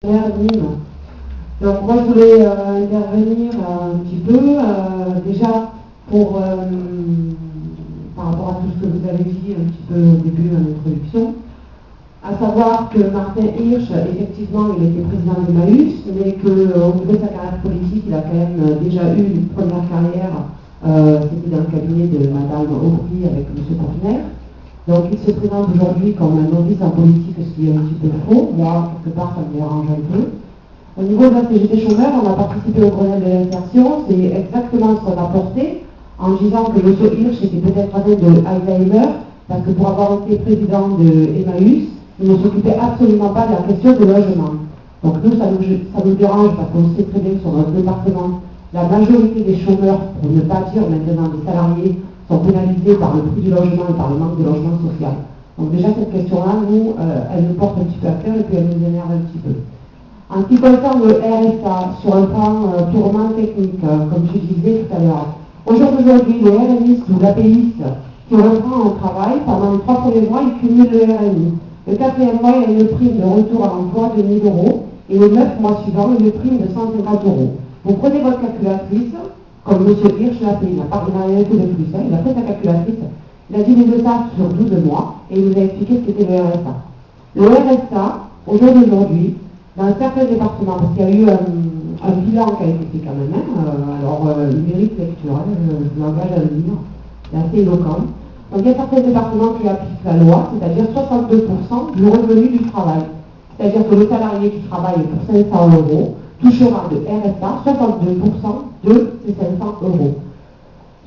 Donc moi je voulais intervenir un petit peu, déjà pour, par rapport à tout ce que vous avez dit un petit peu au début en introduction, à savoir que Martin Hirsch, effectivement, il était président d'Emmaüs, mais qu'au niveau de sa carrière politique, il a quand même déjà eu une première carrière, c'était dans le cabinet de Madame Aubry avec M. Courtenay. Donc il se présente aujourd'hui comme un novice en politique, ce qui est un petit peu faux. Moi, quelque part, ça me dérange un peu. Au niveau de la CGT chômeur, on a participé au Grenelle de l'insertion. C'est exactement ce qu'on a porté, en disant que M. Hirsch était peut-être atteint de Alzheimer, parce que pour avoir été président de Emmaüs, il ne s'occupait absolument pas de la question du logement. Donc nous, ça nous dérange, parce qu'on sait très bien que sur notre département, la majorité des chômeurs, pour ne pas dire maintenant des salariés, sont pénalisés par le prix du logement et par le manque de logement social. Donc déjà cette question-là, nous, elle nous porte un petit peu à cœur et puis elle nous énerve un petit peu. En ce qui concerne le RSA, sur un plan purement technique, comme je disais tout à l'heure, aujourd'hui, le RMI ou l'APIS qui reprend un travail, pendant les 3 premiers mois, il cumule le RMI. Le 4e mois, il y a une prime de retour à l'emploi de 1 000 euros et le 9 mois suivant, une prime de 150 euros. Vous prenez votre calculatrice, comme M. Hirsch l'a fait, il n'a rien fait de plus, hein, il a fait sa calculatrice, il a divisé ça sur 12 mois et il nous a expliqué ce qu'était le RSA. Le RSA, au jour d'aujourd'hui, dans certains départements, parce qu'il y a eu un bilan qui a été fait quand même, il mérite lecture, hein, je l'engage à le lire, c'est assez éloquent. Donc il y a certains départements qui appliquent la loi, c'est-à-dire 62% du revenu du travail. C'est-à-dire que le salarié qui travaille pour 500 euros touchera de RSA 62% de ces 500 euros.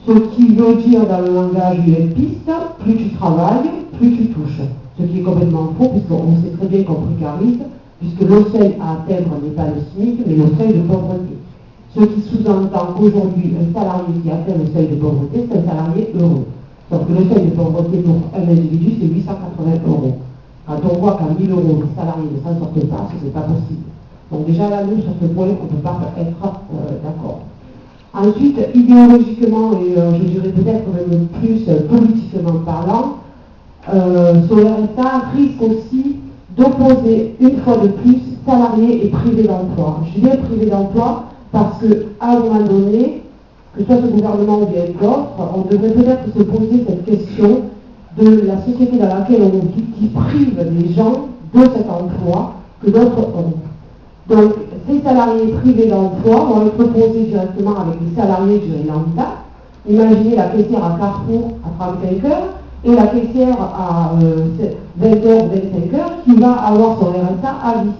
Ce qui veut dire dans le langage UNPiste, plus tu travailles, plus tu touches. Ce qui est complètement faux, puisqu'on sait très bien qu'on précarise, puisque le seuil à atteindre n'est pas le SMIC, mais le seuil de pauvreté. Ce qui sous-entend qu'aujourd'hui, un salarié qui atteint le seuil de pauvreté, c'est un salarié heureux. Sauf que le seuil de pauvreté pour un individu, c'est 880 euros. Quand on voit qu'à 1 000 euros, les salariés ne s'en sortent pas, ce n'est pas possible. Donc déjà là, nous, sur ce point, on ne peut pas être d'accord. Ensuite, idéologiquement, et je dirais peut-être même plus politiquement parlant, ce RSA risque aussi d'opposer une fois de plus salariés et privés d'emploi. Je dis privés d'emploi parce qu'à un moment donné, que ce soit ce gouvernement ou bien d'autres, on devrait peut-être se poser cette question de la société dans laquelle on vit qui prive les gens de cet emploi que d'autres ont. Donc, ces salariés privés d'emploi vont être opposés directement avec les salariés du lambda. Imaginez la caissière à Carrefour à 35 heures et la caissière à 20 heures, 25 heures qui va avoir son RSA à vie.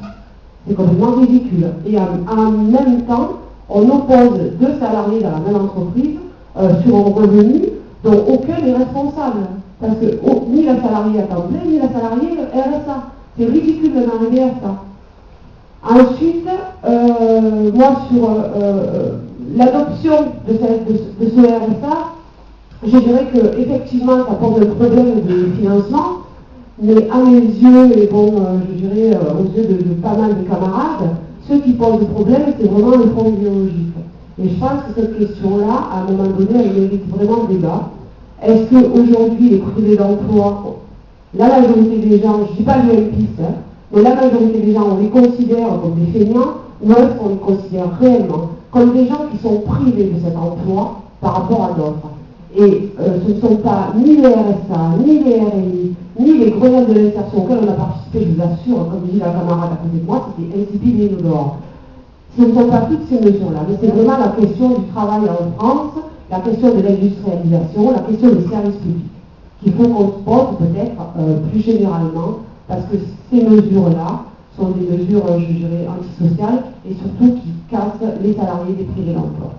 C'est complètement ridicule. Et en même temps, on oppose 2 salariés dans la même entreprise sur un revenu dont aucun n'est responsable. Parce que ni la salariée à temps plein, ni la salariée RSA. C'est ridicule d'en arriver à ça. Ensuite, moi sur l'adoption de ce RSA, je dirais qu'effectivement ça pose un problème de financement, mais à mes yeux, et bon, je dirais aux yeux de pas mal de camarades, ce qui pose le problème, c'est vraiment le fond idéologique. Et je pense que cette question-là, à un moment donné, elle mérite vraiment débat. Est-ce qu'aujourd'hui, les privés d'emploi, la majorité des gens, je ne dis pas l'UNPiste, mais la majorité des gens, on les considère comme des feignants, ou est-ce qu'on les considère réellement comme des gens qui sont privés de cet emploi par rapport à d'autres? Et ce ne sont pas ni les RSA, ni les RMI, ni les grenades de l'insertion auxquelles on a participé, je vous assure, comme dit la camarade à côté de moi, c'était insipide et inodore. Ce ne sont pas toutes ces mesures-là, mais c'est vraiment la question du travail en France, la question de l'industrialisation, la question des services publics, qu'il faut qu'on se pose peut-être plus généralement, parce que ces mesures-là sont des mesures, je dirais, antisociales, et surtout qui cassent les salariés des privés d'emploi.